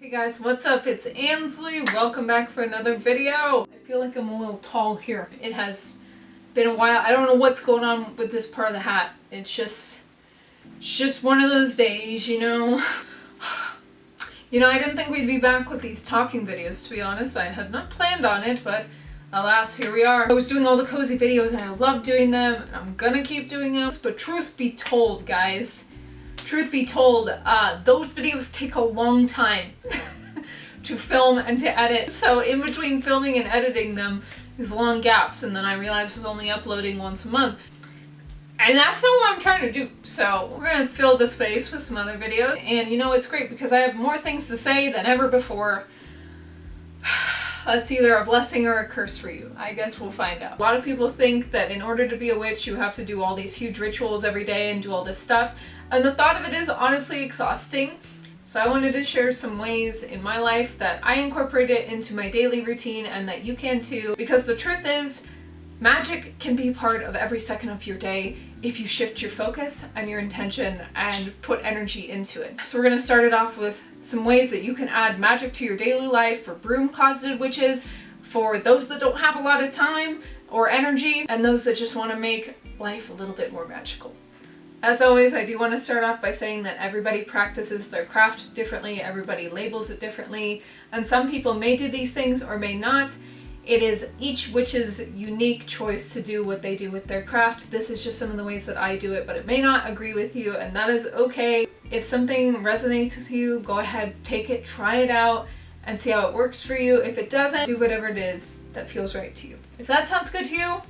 Hey guys, what's up? It's Ansley. Welcome back for another video. I feel like I'm a little tall here. It has been a while. I don't know what's going on with this part of the hat. It's just one of those days, you know. I didn't think we'd be back with these talking videos, to be honest. I had not planned on it, but alas, here we are. I was doing all the cozy videos and I love doing them, and I'm gonna keep doing them. But truth be told, guys, those videos take a long time to film and to edit. So in between filming and editing them is long gaps, and then I realized I was only uploading once a month. And that's not what I'm trying to do. So we're gonna fill the space with some other videos. And it's great because I have more things to say than ever before. That's either a blessing or a curse for you. I guess we'll find out. A lot of people think that in order to be a witch, you have to do all these huge rituals every day and do all this stuff. And the thought of it is honestly exhausting. So I wanted to share some ways in my life that I incorporate it into my daily routine and that you can too. Because the truth is, magic can be part of every second of your day if you shift your focus and your intention and put energy into it. So we're going to start it off with some ways that you can add magic to your daily life for broom-closeted witches, for those that don't have a lot of time or energy, and those that just want to make life a little bit more magical. As always, I do want to start off by saying that everybody practices their craft differently, everybody labels it differently, and some people may do these things or may not. It is each witch's unique choice to do what they do with their craft. This is just some of the ways that I do it, but it may not agree with you, and that is okay. If something resonates with you, go ahead, take it, try it out, and see how it works for you. If it doesn't, do whatever it is that feels right to you. If that sounds good to you,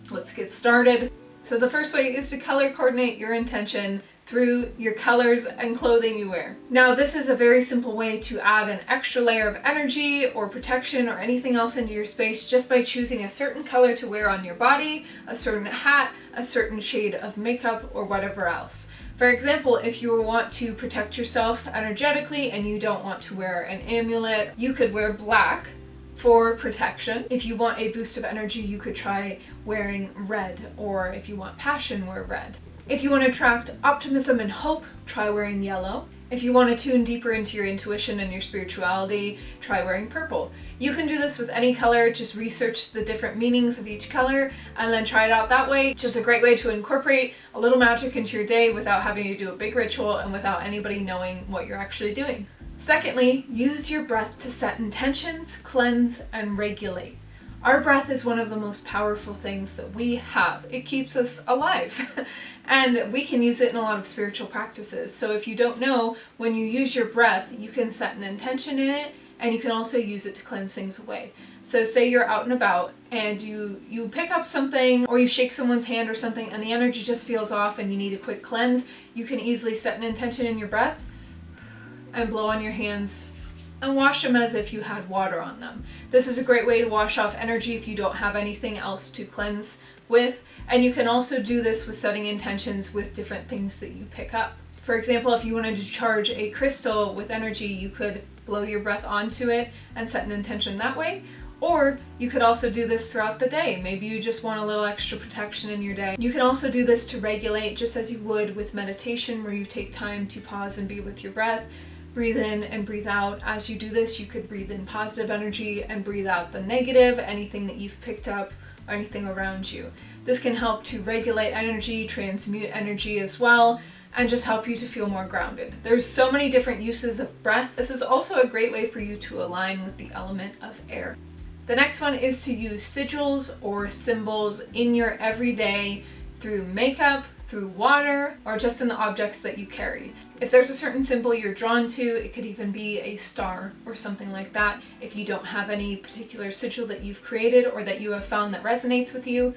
let's get started. So the first way is to color coordinate your intention through your colors and clothing you wear. Now, this is a very simple way to add an extra layer of energy or protection or anything else into your space just by choosing a certain color to wear on your body, a certain hat, a certain shade of makeup, or whatever else. For example, if you want to protect yourself energetically and you don't want to wear an amulet, you could wear black for protection. If you want a boost of energy, you could try wearing red, or if you want passion, wear red. If you want to attract optimism and hope, try wearing yellow. If you want to tune deeper into your intuition and your spirituality, try wearing purple. You can do this with any color, just research the different meanings of each color and then try it out that way. Just a great way to incorporate a little magic into your day without having to do a big ritual and without anybody knowing what you're actually doing. Secondly, use your breath to set intentions, cleanse, and regulate. Our breath is one of the most powerful things that we have. It keeps us alive and we can use it in a lot of spiritual practices. So if you don't know, when you use your breath, you can set an intention in it, and you can also use it to cleanse things away. So say you're out and about and you pick up something or you shake someone's hand or something and the energy just feels off and you need a quick cleanse, you can easily set an intention in your breath and blow on your hands and wash them as if you had water on them. This is a great way to wash off energy if you don't have anything else to cleanse with. And you can also do this with setting intentions with different things that you pick up. For example, if you wanted to charge a crystal with energy, you could blow your breath onto it and set an intention that way. Or you could also do this throughout the day. Maybe you just want a little extra protection in your day. You can also do this to regulate, just as you would with meditation, where you take time to pause and be with your breath. Breathe in and breathe out. As you do this, you could breathe in positive energy and breathe out the negative, anything that you've picked up or anything around you. This can help to regulate energy, transmute energy as well, and just help you to feel more grounded. There's so many different uses of breath. This is also a great way for you to align with the element of air. The next one is to use sigils or symbols in your everyday through makeup, through water, or just in the objects that you carry. If there's a certain symbol you're drawn to, it could even be a star or something like that. If you don't have any particular sigil that you've created or that you have found that resonates with you,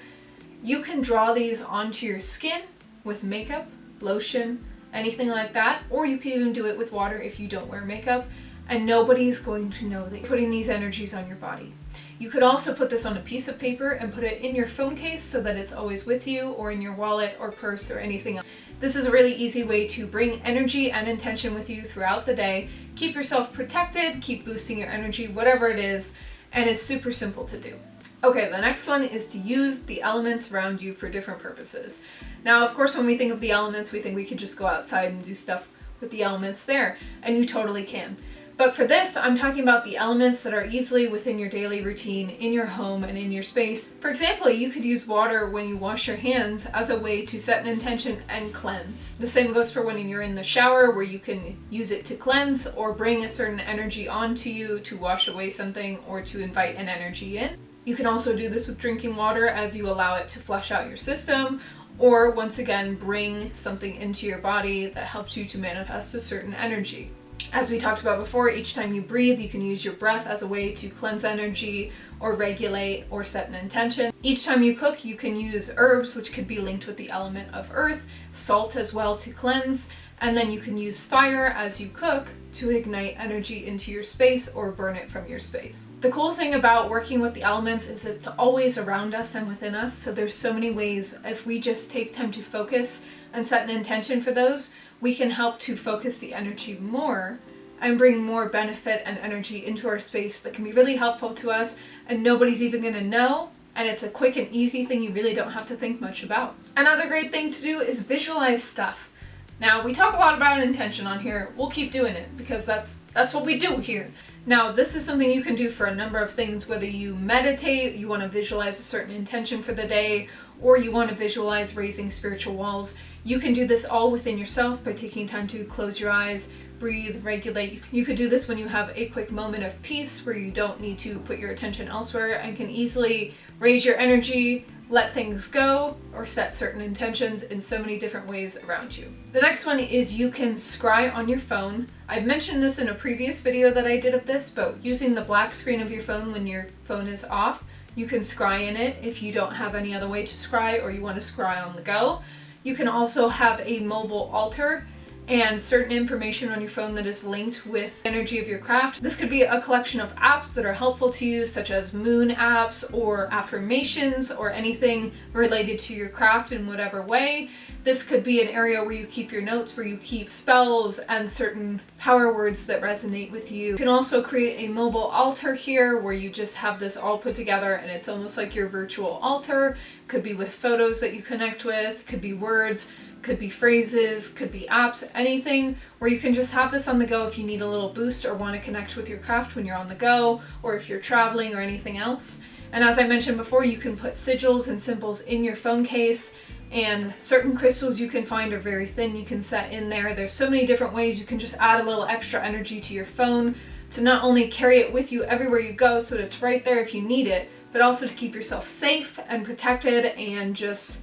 you can draw these onto your skin with makeup, lotion, anything like that, or you can even do it with water if you don't wear makeup, and nobody's going to know that you're putting these energies on your body. You could also put this on a piece of paper and put it in your phone case so that it's always with you, or in your wallet or purse or anything else. This is a really easy way to bring energy and intention with you throughout the day, keep yourself protected, keep boosting your energy, whatever it is, and it's super simple to do. Okay, the next one is to use the elements around you for different purposes. Now, of course, when we think of the elements, we think we could just go outside and do stuff with the elements there, and you totally can. But for this, I'm talking about the elements that are easily within your daily routine, in your home and in your space. For example, you could use water when you wash your hands as a way to set an intention and cleanse. The same goes for when you're in the shower, where you can use it to cleanse or bring a certain energy onto you to wash away something or to invite an energy in. You can also do this with drinking water as you allow it to flush out your system, or once again, bring something into your body that helps you to manifest a certain energy. As we talked about before, each time you breathe, you can use your breath as a way to cleanse energy or regulate or set an intention. Each time you cook, you can use herbs, which could be linked with the element of earth, salt as well to cleanse, and then you can use fire as you cook to ignite energy into your space or burn it from your space. The cool thing about working with the elements is it's always around us and within us, so there's so many ways. If we just take time to focus and set an intention for those, we can help to focus the energy more and bring more benefit and energy into our space that can be really helpful to us, and nobody's even going to know, and it's a quick and easy thing you really don't have to think much about. Another great thing to do is visualize stuff. Now, we talk a lot about intention on here. We'll keep doing it because that's what we do here. Now, this is something you can do for a number of things, whether you meditate, you want to visualize a certain intention for the day, or you want to visualize raising spiritual walls. You can do this all within yourself by taking time to close your eyes, breathe, regulate. You could do this when you have a quick moment of peace where you don't need to put your attention elsewhere and can easily raise your energy, let things go, or set certain intentions in so many different ways around you. The next one is you can scry on your phone. I've mentioned this in a previous video that I did of this, but using the black screen of your phone when your phone is off, you can scry in it if you don't have any other way to scry or you want to scry on the go. You can also have a mobile altar and certain information on your phone that is linked with the energy of your craft. This could be a collection of apps that are helpful to you, such as moon apps or affirmations or anything related to your craft in whatever way. This could be an area where you keep your notes, where you keep spells and certain power words that resonate with you. You can also create a mobile altar here where you just have this all put together and it's almost like your virtual altar. Could be with photos that you connect with, could be words, could be phrases, could be apps, anything where you can just have this on the go if you need a little boost or want to connect with your craft when you're on the go, or if you're traveling or anything else. And as I mentioned before, you can put sigils and symbols in your phone case, and certain crystals you can find are very thin, you can set in there. There's so many different ways you can just add a little extra energy to your phone to not only carry it with you everywhere you go so that it's right there if you need it, but also to keep yourself safe and protected and just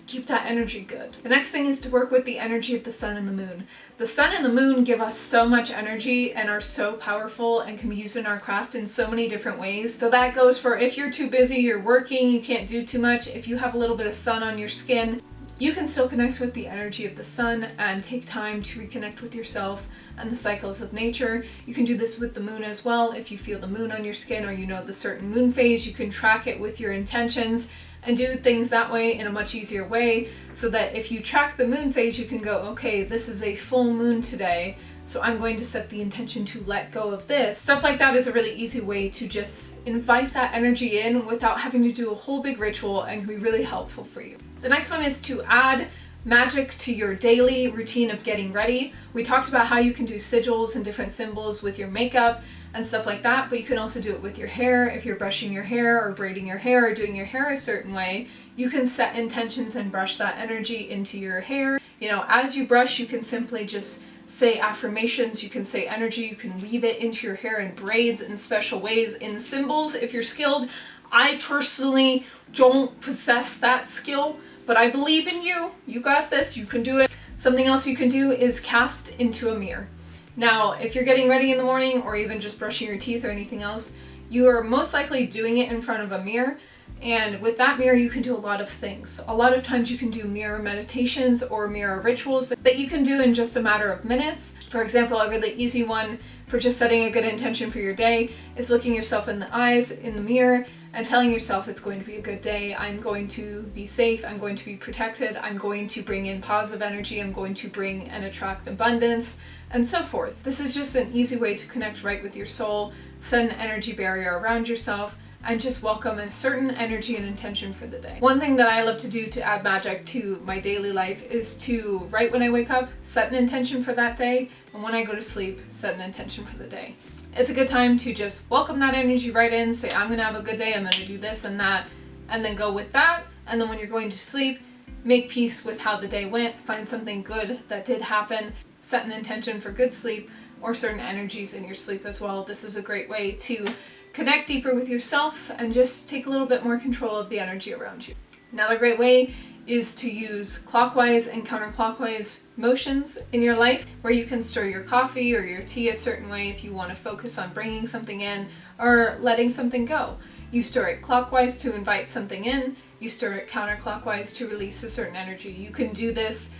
keep that energy good. The next thing is to work with the energy of the sun and the moon. The sun and the moon give us so much energy and are so powerful and can be used in our craft in so many different ways. So that goes for if you're too busy, you're working, you can't do too much. If you have a little bit of sun on your skin, you can still connect with the energy of the sun and take time to reconnect with yourself and the cycles of nature. You can do this with the moon as well. If you feel the moon on your skin or you know the certain moon phase, you can track it with your intentions and do things that way in a much easier way, so that if you track the moon phase, you can go, okay, this is a full moon today, so I'm going to set the intention to let go of this. Stuff like that is a really easy way to just invite that energy in without having to do a whole big ritual and can be really helpful for you. The next one is to add magic to your daily routine of getting ready. We talked about how you can do sigils and different symbols with your makeup and stuff like that, but you can also do it with your hair. If you're brushing your hair or braiding your hair or doing your hair a certain way, you can set intentions and brush that energy into your hair. You know, as you brush, you can simply just say affirmations, you can say energy, you can weave it into your hair in braids in special ways, in symbols if you're skilled. I personally don't possess that skill, but I believe in you. You got this, you can do it. Something else you can do is cast into a mirror. Now, if you're getting ready in the morning or even just brushing your teeth or anything else, you are most likely doing it in front of a mirror. And with that mirror, you can do a lot of things. A lot of times you can do mirror meditations or mirror rituals that you can do in just a matter of minutes. For example, a really easy one for just setting a good intention for your day is looking yourself in the eyes in the mirror and telling yourself it's going to be a good day. I'm going to be safe. I'm going to be protected. I'm going to bring in positive energy. I'm going to bring and attract abundance, and so forth. This is just an easy way to connect right with your soul, set an energy barrier around yourself, and just welcome a certain energy and intention for the day. One thing that I love to do to add magic to my daily life is to, right when I wake up, set an intention for that day, and when I go to sleep, set an intention for the day. It's a good time to just welcome that energy right in, say, I'm gonna have a good day, I'm gonna do this and that, and then go with that. And then when you're going to sleep, make peace with how the day went, find something good that did happen, set an intention for good sleep or certain energies in your sleep as well. This is a great way to connect deeper with yourself and just take a little bit more control of the energy around you. Another great way is to use clockwise and counterclockwise motions in your life, where you can stir your coffee or your tea a certain way if you want to focus on bringing something in or letting something go. You stir it clockwise to invite something in, you stir it counterclockwise to release a certain energy. You can do this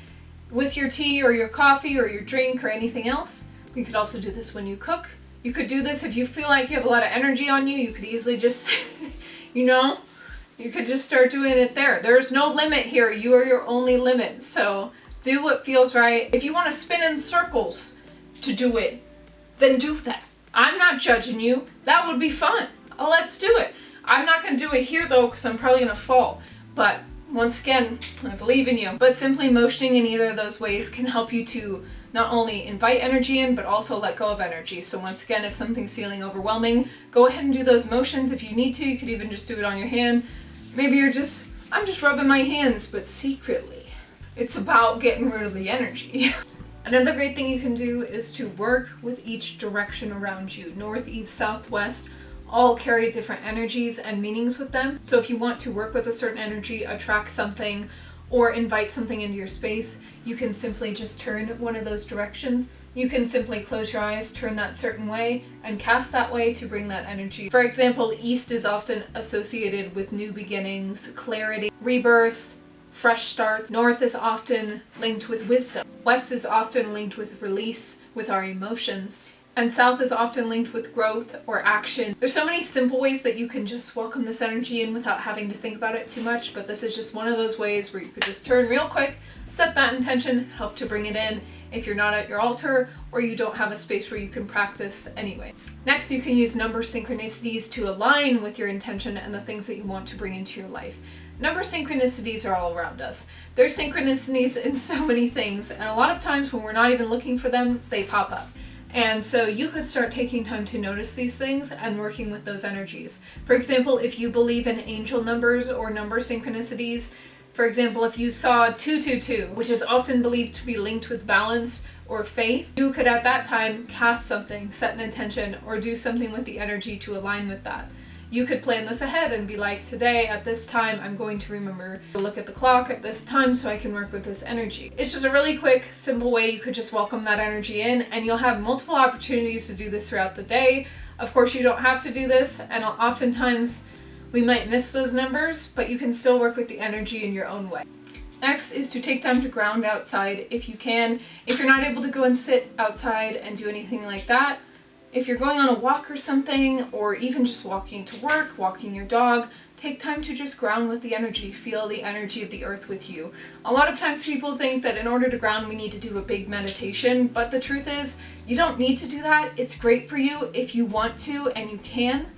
with your tea or your coffee or your drink or anything else. You could also do this when you cook. You could do this if you feel like you have a lot of energy on you. You could easily just, you could just start doing it there. There's no limit here. You are your only limit. So do what feels right. If you want to spin in circles to do it, then do that. I'm not judging you. That would be fun. Oh, let's do it. I'm not going to do it here though, because I'm probably going to fall. But once again, I believe in you. But simply motioning in either of those ways can help you to not only invite energy in, but also let go of energy. So once again, if something's feeling overwhelming, go ahead and do those motions if you need to. You could even just do it on your hand. Maybe I'm just rubbing my hands, but secretly, it's about getting rid of the energy. Another great thing you can do is to work with each direction around you. North, east, south, west, all carry different energies and meanings with them. So if you want to work with a certain energy, attract something, or invite something into your space, you can simply just turn one of those directions. You can simply close your eyes, turn that certain way, and cast that way to bring that energy. For example, east is often associated with new beginnings, clarity, rebirth, fresh starts. North is often linked with wisdom. West is often linked with release, with our emotions. And south is often linked with growth or action. There's so many simple ways that you can just welcome this energy in without having to think about it too much, but this is just one of those ways where you could just turn real quick, set that intention, help to bring it in if you're not at your altar or you don't have a space where you can practice anyway. Next, you can use number synchronicities to align with your intention and the things that you want to bring into your life. Number synchronicities are all around us. There's synchronicities in so many things, and a lot of times when we're not even looking for them, they pop up. And so you could start taking time to notice these things and working with those energies. For example, if you believe in angel numbers or number synchronicities, for example, if you saw 222, which is often believed to be linked with balance or faith, you could at that time cast something, set an intention, or do something with the energy to align with that. You could plan this ahead and be like, today at this time, I'm going to remember to look at the clock at this time so I can work with this energy. It's just a really quick, simple way you could just welcome that energy in, and you'll have multiple opportunities to do this throughout the day. Of course, you don't have to do this, and oftentimes we might miss those numbers, but you can still work with the energy in your own way. Next is to take time to ground outside if you can. If you're not able to go and sit outside and do anything like that, if you're going on a walk or something, or even just walking to work, walking your dog, take time to just ground with the energy, feel the energy of the earth with you. A lot of times people think that in order to ground we need to do a big meditation, but the truth is you don't need to do that. It's great for you if you want to and you can,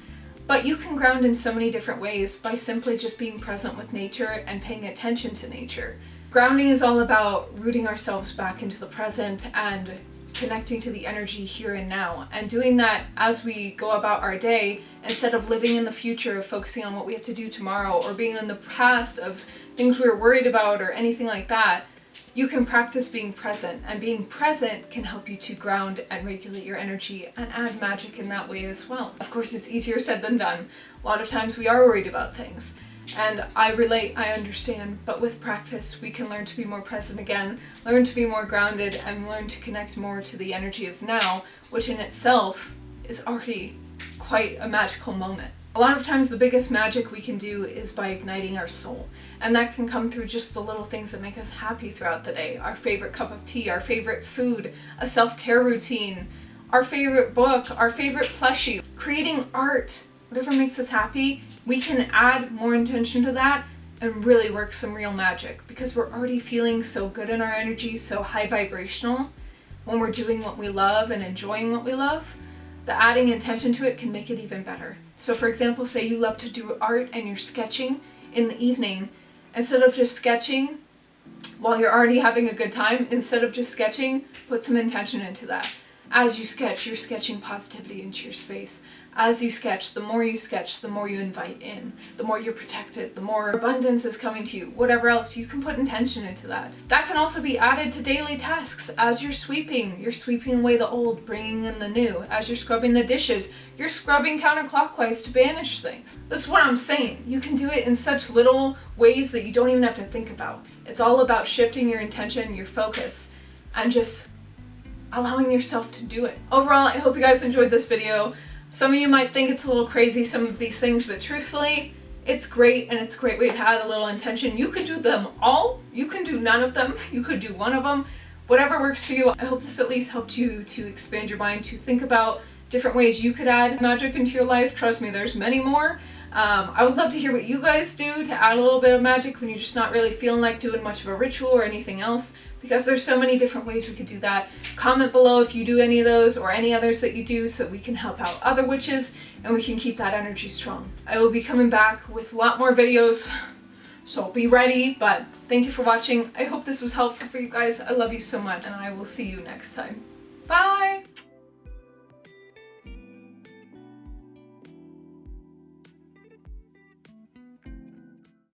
but you can ground in so many different ways by simply just being present with nature and paying attention to nature. Grounding is all about rooting ourselves back into the present and connecting to the energy here and now, and doing that as we go about our day instead of living in the future of focusing on what we have to do tomorrow or being in the past of things we were worried about or anything like that. You can practice being present, and being present can help you to ground and regulate your energy and add magic in that way as well. Of course, it's easier said than done. A lot of times we are worried about things. And I relate, I understand, but with practice we can learn to be more present again, learn to be more grounded, and learn to connect more to the energy of now, which in itself is already quite a magical moment. A lot of times the biggest magic we can do is by igniting our soul, and that can come through just the little things that make us happy throughout the day. Our favorite cup of tea, our favorite food, a self-care routine, our favorite book, our favorite plushie, creating art. Whatever makes us happy, we can add more intention to that and really work some real magic, because we're already feeling so good in our energy, so high vibrational. When we're doing what we love and enjoying what we love, the adding intention to it can make it even better. So for example, say you love to do art and you're sketching in the evening, instead of just sketching while you're already having a good time, instead of just sketching, put some intention into that. As you sketch, you're sketching positivity into your space. As you sketch, the more you invite in, the more you're protected, the more abundance is coming to you. Whatever else, you can put intention into that. That can also be added to daily tasks. As you're sweeping away the old, bringing in the new. As you're scrubbing the dishes, you're scrubbing counterclockwise to banish things. This is what I'm saying. You can do it in such little ways that you don't even have to think about. It's all about shifting your intention, your focus, and just allowing yourself to do it. Overall, I hope you guys enjoyed this video. Some of you might think it's a little crazy, some of these things, but truthfully, it's great, and it's a great way to add a little intention. You could do them all. You can do none of them. You could do one of them. Whatever works for you. I hope this at least helped you to expand your mind, to think about different ways you could add magic into your life. Trust me, there's many more. I would love to hear what you guys do to add a little bit of magic when you're just not really feeling like doing much of a ritual or anything else, because there's so many different ways we could do that. Comment below if you do any of those or any others that you do, so we can help out other witches and we can keep that energy strong. I will be coming back with a lot more videos, so be ready. But thank you for watching. I hope this was helpful for you guys. I love you so much, and I will see you next time. Bye!